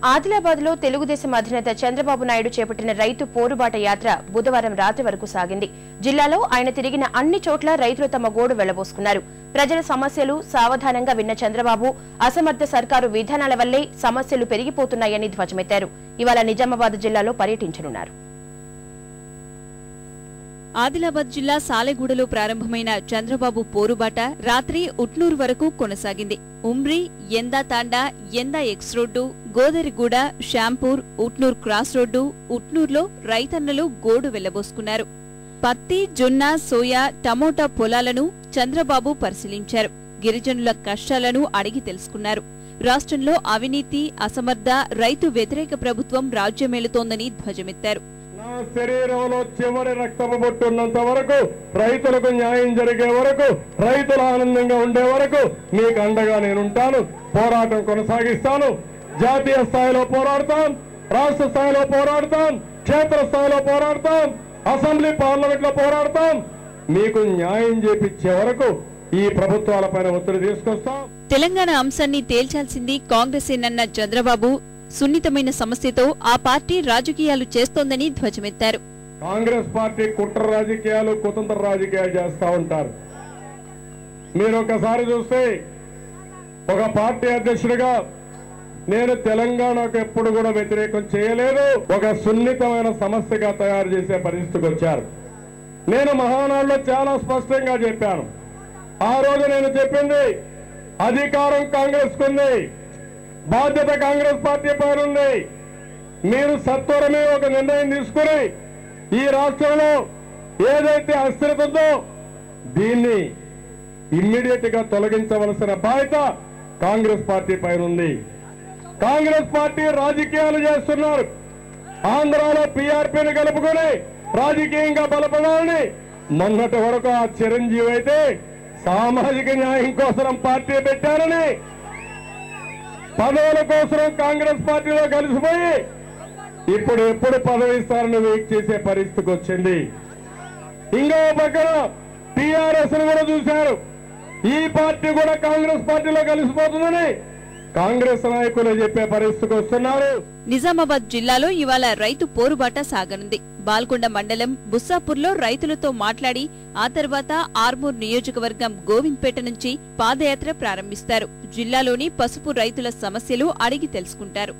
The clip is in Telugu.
ఆదిలాబాద్ లో తెలుగుదేశం అధినేత చంద్రబాబు నాయుడు చేపట్టిన రైతు పోరుబాట యాత్ర బుధవారం రాత్రి వరకు సాగింది. జిల్లాలో ఆయన తిరిగిన అన్ని చోట్ల రైతులు తమ గోడు వెళ్లబోసుకున్నారు. ప్రజల సమస్యలు సావధానంగా విన్న చంద్రబాబు అసమర్థ సర్కారు విధానాల వల్లే సమస్యలు పెరిగిపోతున్నాయని ధ్వజమెత్తారు. ఇవాళ నిజామాబాద్ జిల్లాలో పర్యటించనున్నారు. ఆదిలాబాద్ జిల్లా సాలెగూడలో ప్రారంభమైన చంద్రబాబు పోరుబాట రాత్రి ఉట్నూరు వరకు కొనసాగింది. Umri, Enda Tanda, Enda X road, Godariguda, Shampur, Utnoor cross road, ఉట్నూర్లో రైతన్నలు గోడు వెళ్లబోసుకున్నారు. పత్తి, జొన్న, సోయా, టమోటా పొలాలను చంద్రబాబు పరిశీలించారు. గిరిజనుల కష్టాలను అడిగి తెలుసుకున్నారు. రాష్ట్రంలో అవినీతి, అసమర్థ, రైతు వ్యతిరేక ప్రభుత్వం రాజ్యమేలుతోందని ధ్వజమెత్తారు. శరీరంలో చివరి రక్తపు బొట్టు ఉన్నంత వరకు, రైతులకు న్యాయం జరిగే వరకు, రైతులు ఆనందంగా ఉండే వరకు మీకు అండగా నేనుంటాను. పోరాటం కొనసాగిస్తాను. జాతీయ స్థాయిలో పోరాడతాం, రాష్ట్ర స్థాయిలో పోరాడతాం, క్షేత్ర స్థాయిలో పోరాడతాం, అసెంబ్లీ పార్లమెంట్ లో పోరాడతాం. మీకు న్యాయం చేపించే వరకు ఈ ప్రభుత్వాలపైన ఒత్తిడి తీసుకొస్తాం. తెలంగాణ అంశాన్ని తేల్చాల్సింది కాంగ్రెసేనన్న చంద్రబాబు సున్నితమైన సమస్యతో ఆ పార్టీ రాజకీయాలు చేస్తోందని ధ్వజమెత్తారు. కాంగ్రెస్ పార్టీ కుట్ర రాజకీయాలు, కుతంత్ర రాజకీయాలు చేస్తా ఉంటారు. మీరు ఒకసారి చూస్తే, ఒక పార్టీ అధ్యక్షుడిగా నేను తెలంగాణకు ఎప్పుడు కూడా వ్యతిరేకం చేయలేదు. ఒక సున్నితమైన సమస్యగా తయారు చేసే పరిస్థితికి వచ్చారు. నేను మహానాడులో చాలా స్పష్టంగా చెప్పాను. ఆ రోజు నేను చెప్పింది, అధికారం కాంగ్రెస్ కుంది, బాధ్యత కాంగ్రెస్ పార్టీ పైన ఉంది. మీరు సత్వరమే ఒక నిర్ణయం తీసుకుని ఈ రాష్ట్రంలో ఏదైతే అస్థిరత ఉందో దీన్ని ఇమ్మీడియట్ గా తొలగించవలసిన బాధ్యత కాంగ్రెస్ పార్టీ పైన ఉంది. కాంగ్రెస్ పార్టీ రాజకీయాలు చేస్తున్నారు. ఆంధ్రాలో పీఆర్పీని కలుపుకొని రాజకీయంగా బలపడాలని మొన్నటి వరకు ఆ చిరంజీవి అయితే సామాజిక న్యాయం కోసం పార్టీ పెట్టారని పదవుల కోసం కాంగ్రెస్ పార్టీలో కలిసిపోయి ఇప్పుడు ఎప్పుడు పదవి ఇస్తారని వెయిట్ చేసే పరిస్థితికి వచ్చింది. ఇంకో పక్కన టీఆర్ఎస్ కూడా చూశారు. ఈ పార్టీ కూడా కాంగ్రెస్ పార్టీలో కలిసిపోతుందని కాంగ్రెస్ నాయకులు చెప్పే పరిస్థితికి వస్తున్నారు. నిజామాబాద్ జిల్లాలో ఇవాళ రైతు పోరుబాట సాగనుంది. బాల్కొండ మండలం బుస్సాపూర్లో రైతులతో మాట్లాడి ఆ తర్వాత ఆర్మూర్ నియోజకవర్గం గోవింద్పేట నుంచి పాదయాత్ర ప్రారంభిస్తారు. జిల్లాలోని పసుపు రైతుల సమస్యలు అడిగి తెలుసుకుంటారు.